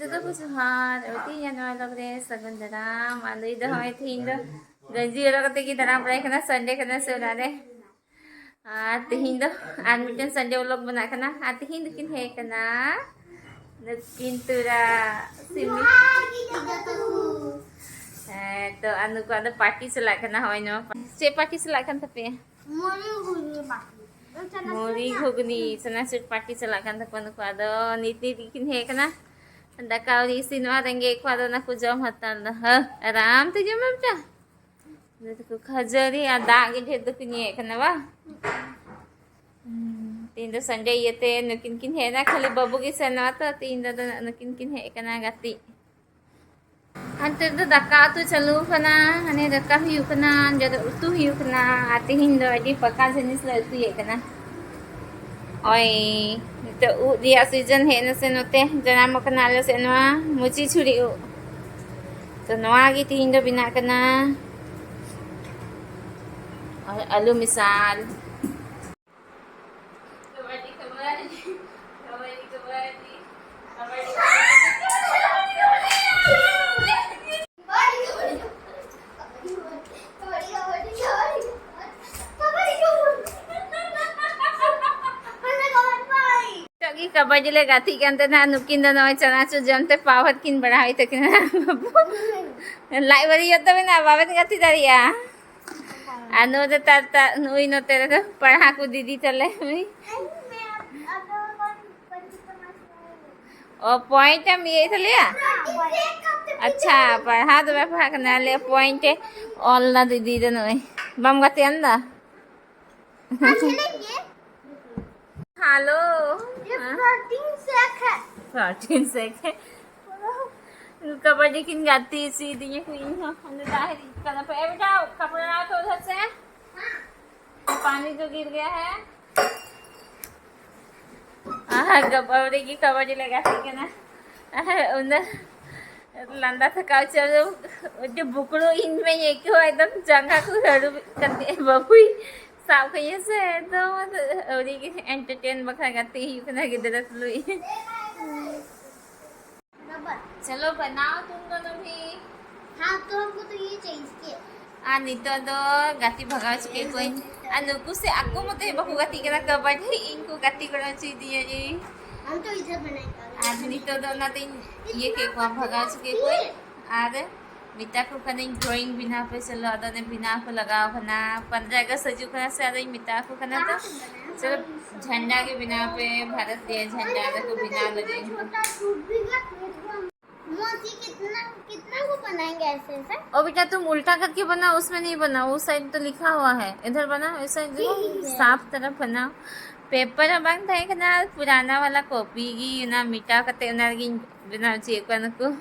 ᱡᱚᱛᱚ ᱠᱚ ᱡᱚᱦᱟᱨ ᱛᱤᱦᱤᱧ ᱱᱚᱣᱟ ᱞᱚᱜ ᱨᱮ ᱥᱟᱹᱜᱩᱱ ᱫᱟᱨᱟᱢ ᱟᱫᱚ ᱤᱧ ᱫᱚ ᱦᱚᱸᱜᱼᱚᱭ ᱛᱤᱦᱤᱧ ᱫᱚ ᱜᱟᱹᱧᱡᱤ ᱦᱚᱨᱚᱜ ᱠᱟᱛᱮ ᱜᱮ ᱫᱟᱬᱟ ᱵᱟᱲᱟᱭ ᱠᱟᱱᱟ ᱥᱟᱱᱰᱮ ᱠᱟᱱᱟ ᱥᱮ ᱚᱲᱟᱜ ᱨᱮ ᱟᱨ ᱛᱤᱦᱤᱧ ᱫᱚ ᱟᱨ ᱢᱤᱫᱴᱮᱱ ᱥᱟᱱᱰᱮ ᱵᱞᱚᱜ ᱵᱮᱱᱟᱜ ᱠᱟᱱᱟ ᱟᱨ ᱛᱤᱦᱤᱧ ᱫᱚᱠᱤᱱ ᱦᱮᱡ ᱠᱟᱱᱟ ᱱᱩᱠᱤᱱ ᱛᱩᱨᱟ ᱥᱤᱢᱤ तो अनु को आदो पार्टी चला करना होय नो से पार्टी चला kan tapi मोरी घुगनी सनासुर पार्टी चला kan tapi अनु को आदो नीति दिकिन हे kana daka uri sinwa renge ko ado na ko jom hatan ha आराम तो जम बेटा ने तो खजरी आ दाग के तो किन हे kana बा तीन दो संडे येते नकिन किन हे ना खाली बाबू की सना तो तीन दो नकिन किन हे kana गति अंतर तो दका तो चलू कना हने दका हुयु कना जद उतु हुयु कना आते हिंदो अडी पका जनिस ल उतु ये कना ओय तो उ दिया सीजन हे न से नते जना मकना ले से नवा मुची छुरी उ तो नवा गी तीन दो बिना कना और आलू मिसाल कबड्डी कबड्डी कबड्डी कबड्डी कबड्डी ले गाती कंते ना नुकिन द नय चनाचु जमते पावत किन बढ़ाई तक ना लाइब्रेरी होता है ना बाबा गाती दारिया अनु तो ता नुई नो तेरे तो पढ़ा को दीदी चले ओ पॉइंट हम ये चले अच्छा पढ़ा तो मैं पढ़ा करना ले पॉइंट ऑल ना दीदी द नय बम गाती अंदा हेलो ये प्रोटीन सेक है कबड्डी किन गाती सी दिए क्वीन हो अंदर दाहिर करना पे बेटा कपड़ा तो उधर से पानी जो गिर गया है कबड्डी की कबड्डी लगाती के ना उधर लंदा थका चलो जो बुकड़ो इनमें ये क्यों एकदम जंगा को हड़ू करते बाबू साफ कहिए से तो और ये एंटरटेन बखा गाती ही कना गिदर लुई चलो बनाओ तुम दोनों भी हाँ तो हमको तो ये चाहिए इसके नितो दो गाती भगाव चुके कोई नुकु से आको मते बकु गाती करा कबड्डी इनको गाती करा ची दिए जी हम तो इधर बनाएंगे आज नितो दो ना तीन ये के को भगाव चुके कोई आज मिता को कने ड्राइंग बिना पे चलो आदा ने बिना को लगाओ कना 15 अगस्त सजू कना से आदा मिता को कना तो चलो झंडा के बिना पे भारत देश झंडा को बिना लगे छोटा सूट भी का मोती कितना कितना को बनाएंगे ऐसे ऐसे ओ बेटा तुम उल्टा करके बनाओ उसमें नहीं बनाओ उस साइड तो लिखा हुआ है इधर बनाओ इस साइड साफ तरफ बनाओ पेपर बंद है कना पुराना वाला कॉपी की ना मिटा कते ना बिना चाहिए कना को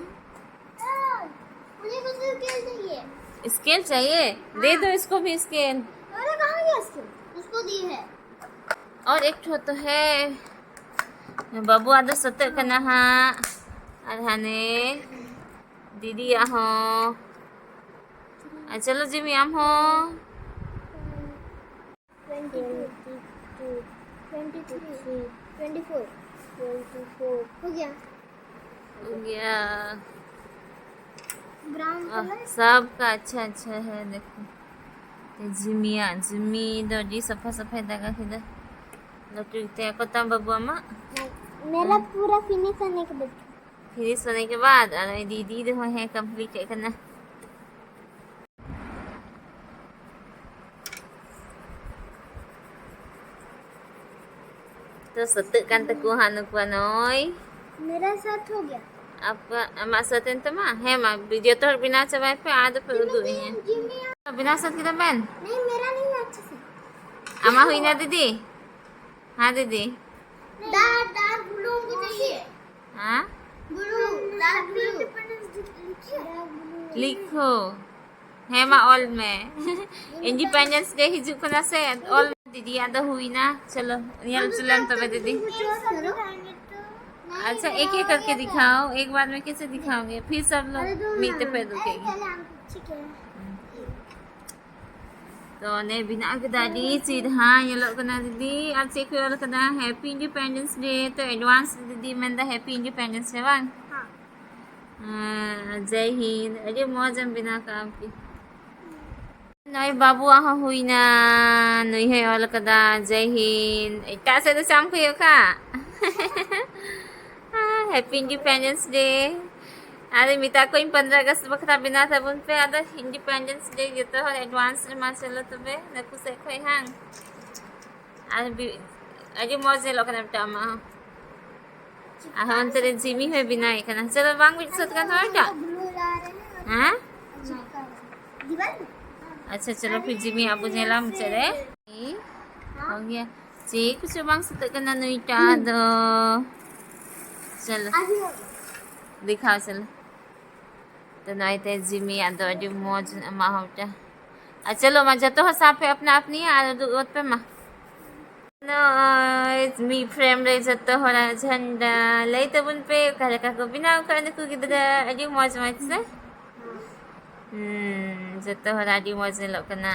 मुझे कुछ स्केल चाहिए स्केल चाहिए दे दो इसको भी स्केल अरे कहाँ गया स्केल उसको दी है और एक ठो तो है बाबू आदो सत्तर कना हा अरहाने दीदी आहो चलो जिमी आम हो 24 हो गया ब्राउन कलर सब का अच्छा अच्छा है देखो जिमिया जिमी दो सफा सफा दगा खिदा लटुते को तम बाबू अम्मा मेरा पूरा फिनिश होने के बाद फिनिश होने के बाद अरे दीदी जो है कंप्लीट करना तो सत्य कांत को हानु को नोय मेरा साथ हो गया आपका अमा सतेन तो मां है मां वीडियो तो बिना चबाए पे आद पे दो है बिना सत की बहन नहीं मेरा नहीं है अच्छे से अमा हुई ना दीदी हाँ दीदी डार्क ब्लू को चाहिए हाँ ब्लू डार्क ब्लू लिखो है मां ऑल में इंडिपेंडेंस डे हिजू कना से ऑल दीदी याद हुई ना चलो नियल चलन तबे दीदी अच्छा एक एक करके दिखाओ एक बार में कैसे दिखाओगे फिर सब लोग मीते पे दुखेगी तो ने बिना के दादी सीधा ये लोग कना दीदी आज से कोई कना हैप्पी इंडिपेंडेंस डे तो एडवांस दीदी मैं हैप्पी इंडिपेंडेंस डे वांग हां जय हिंद अरे मौज बिना काम की नई बाबू आहा हुई ना नई है ऑल कदा जय हिंद इटा से तो शाम को का हैप्पी इंडिपेंडेंस डे अरे मिता को 15 अगस्त बखरा बिना था बुन पे आदा इंडिपेंडेंस डे ये तो एडवांस मा चलो तबे नकु से खोई हां अरे मौज लोग ना टामा तेरे जिमी है बिना इकना चलो बांग बिट सत का थोड़ा हाँ अच्छा चलो फिर जिमी आपको जेला मुझे हो गया जी कुछ बांग सत करना नहीं टा दो चलो दिखाओ चलो तो नहीं ते जिमी आदो अड़ी मौज मा होता चलो मजा तो हसाप है अपना अपनी आ दो पे मा मी फ्रेम रही जत्तो होला झंडा लई तबुन पे करे का को बिना करने को किधर अड़ी मौज मत से जत्तो होला अड़ी मौज लोकना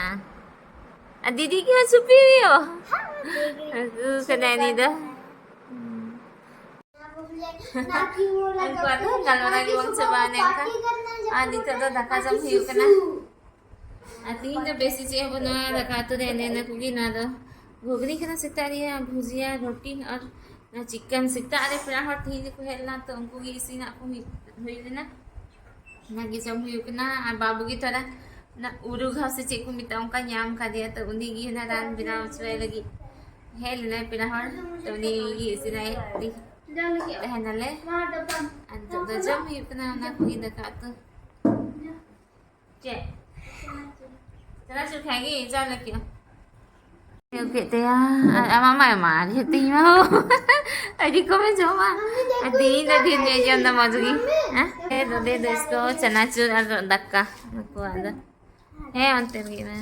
दीदी की छुपी हुई हो कना नहीं दो अंको आता गलवना की वंश बाने का आनी तो धक्का जम हियो कना तीन जो बेसी चे बनवाया धक्का तो देने न कुगी ना दो घुगनी खाना सीखता रही है भुजिया रोटी और ना चिकन सीखता अरे फिर हर थी को हेलना तो उनको की इसी ना को हुई लेना ना की जम हुई ना और बाबू की तरह ना उरु घाव से चेक को मिता उनका नाम का दिया तो उन्हीं की ना रान बिना उछले लगी हेल ना फिर हर तो उन्हीं की इसी ना दी रहना ले अंत तो जम हुई ना कोई दका तो चे चला चुप खाएगी जाओ लेके ओके ते mama emang hati mau adik ko में जो मां दिन दिन ने जन द मजगी हां दे दे इसको चनाचूर और दक्का को आदा है अंतर की ना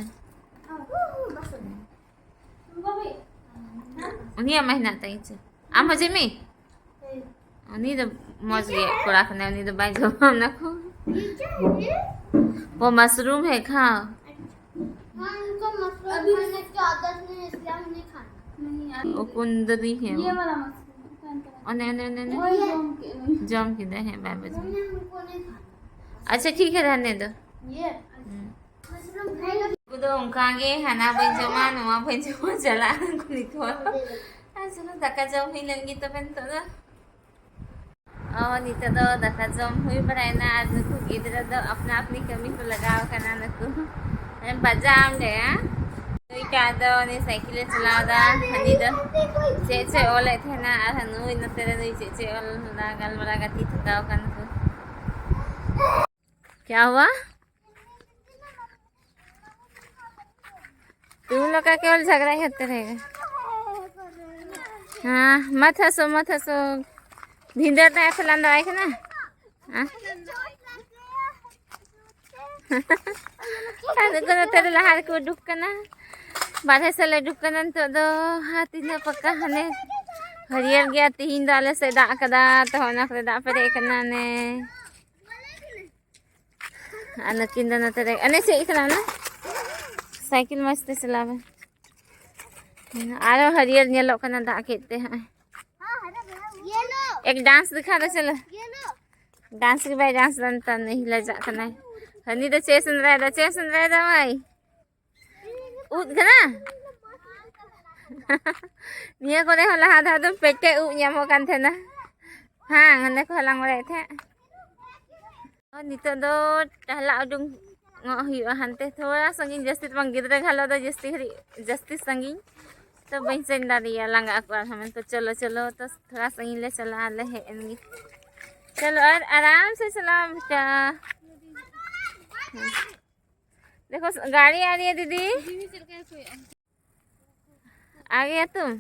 उन्हीं महीना तई छ आ मजे में उन्हीं तो मजगी कोड़ा खाने उन्हीं तो बाई जो हम ना को वो मशरूम है खाओ उनको मशरूम खाने की आदत नहीं इसलिए हम नहीं खाना वो कुंदरी है ये वाला मशरूम ने जम के दे है बाबा जी हमको नहीं खाना अच्छा ठीक है रहने दो ये मशरूम खाएगा कुदो उनकागे हना बंजमा नुआ बंजमा चला कुनी तो चलो दका जम ही लंगी तो बन तो और नीता दो दका जम हुई बनाए ना आज को इधर दो अपना अपनी कमी को लगाओ करना न को बजाम दे इटा दो ने साइकिल चलादा हनी दो चे ओले थे ना हनु इन तेरे नु चे ओल ना गल बड़ा गति थकाओ कन को क्या हुआ तुम लोग का केवल झगड़ा ही होते रहेगा हाँ मत हंसो भिंदर ना फैलान दवाई के ना हाँ ada ko tadi lahar ko duk kana बाधे से ले डुकन तो दो हाथी ने पक्का हने हरियर गया तीन दाले से दा कदा तो होना करे दा पे देखना ने अन किंद न तेरे अने से इतना ना साइकिल मस्त चलावे आरो हरियर नेलो कना दा केते हैं ये लो एक डांस दिखा दे चलो ये लो डांस के भाई डांस बनता नहीं ले जा कना हनी तो चेसन रहा भाई उद कना निया को देखो लहा था तो पेटे उ ᱧᱟᱢᱚᱜ ᱠᱟᱱ ᱛᱟᱦᱮᱱᱟ हाँ हने को हलांग बड़ाई थे और नितो दो टहला उडुंग हुआ हनते थोड़ा संगीन जस्ती बंग गिदरे घालो दो जस्ती संगीन तो बहन से दादिया लंगा को हमें तो चलो तो थोड़ा संगीन ले चला ले है इनकी चलो और आराम से चला बेटा देखो गाड़ी आ रही है दीदी आ गया तुम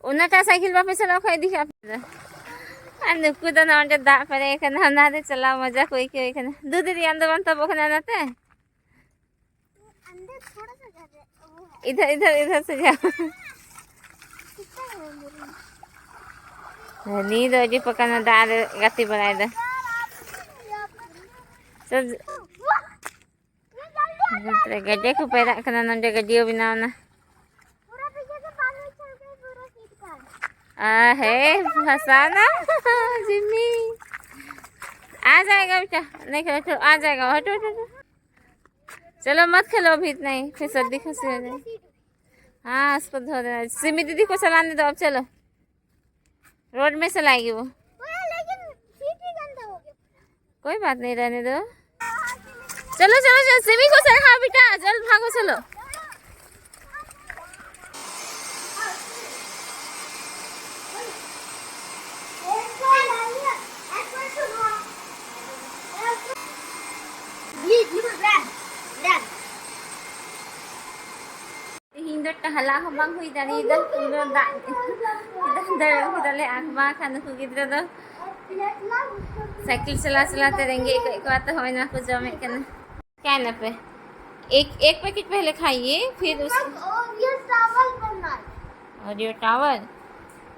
उन्नटा साइकिल वापस चलाओ खाई दिखा नुकु तो नोंडे दाग परे कना नादे चलाओ मजा कोई कना दूध दी अंदर बन तब बखना नाते अंदर थोड़ा सा घर है वो है इधर से जाओ नींद हो जी पकाना दाल गति बनाए दे सब गड्ढे को पैदा करना नंदे गड्ढियों बनाना पूरा पीछे से पानी चल गई पूरा सीट पर है फसाना जिम्मी। आ जाएगा बेटा, नहीं खेलो खेलो, आ जाएगा। हटो हटो हटो। चलो मत खेलो अभी इतना ही, फिर सर्दी खांसी हो जाए। हाँ उसको धो देना। सिमी दीदी को चलाने दो अब। चलो रोड में चलाएगी वो। लेकिन सीट ही गंदा हो गया। कोई बात नहीं, रहने दो। चलो चलो चलो सिमी को चढ़ा बेटा, जल्द भागो चलो। Hindot tahala ko bang hui dari dah puro dah kita ले आँख खाने को किधर दो साइकिल चला चलाते रहेंगे। एक बात तो हमें ना कुछ जमे करना क्या ना पे एक पैकेट पहले खाइए फिर उस ये चावल बनना है। और ये टावल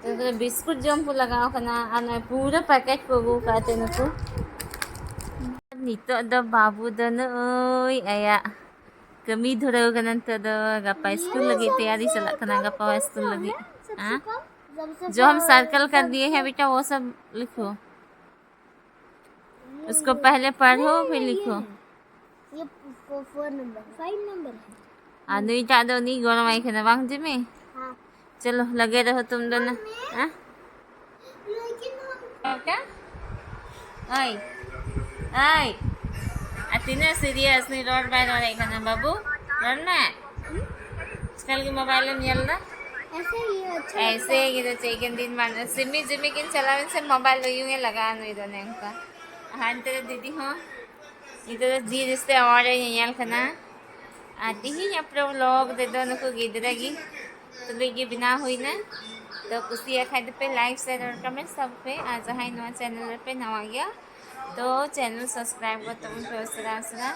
तो बिस्कुट जम को लगाओ करना आना पूरा पैकेट को वो कहते न को nito द बाबू दन ओय आया kami धुरव कनन तो द गप्पा स्कूल लगी तैयारी चला करना गप्पा स्कूल लगी। हाँ जो हम सर्कल कर दिए हैं बेटा वो सब लिखो, उसको पहले पढ़ो फिर लिखो। ये 4 नंबर 5 नंबर है। आदमी चादो नहीं गरम आई खाना बांग जी में। हाँ चलो लगे रहो तुम दोनों। हाँ लेकिन क्या ओय ओय अतिना सीरियस नहीं रोड बाय रोड आई खाना बाबू रोड में कल की मोबाइल में चलना ऐसे ही अच्छा ऐसे ये तो चेकन दिन मान सिमी जिमी किन चलावे से मोबाइल यूं ही लगा नहीं दोने का। हाँ तेरे दीदी हो इधर जी रिश्ते और याल खाना आती ही अपने लोग दे दो नको गिदरेगी तो लगी बिना हुई ना तो कुछ खाद पे लाइक शेयर और कमेंट सब पे आज हाई नवा चैनल पे नवा गया तो चैनल सब्सक्राइब कर तुम पे उसरा उसरा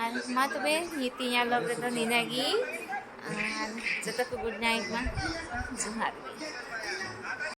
और मत बे ये तीन लोग दे दो नीनागी जब तक गुड नाइट मा जुहार।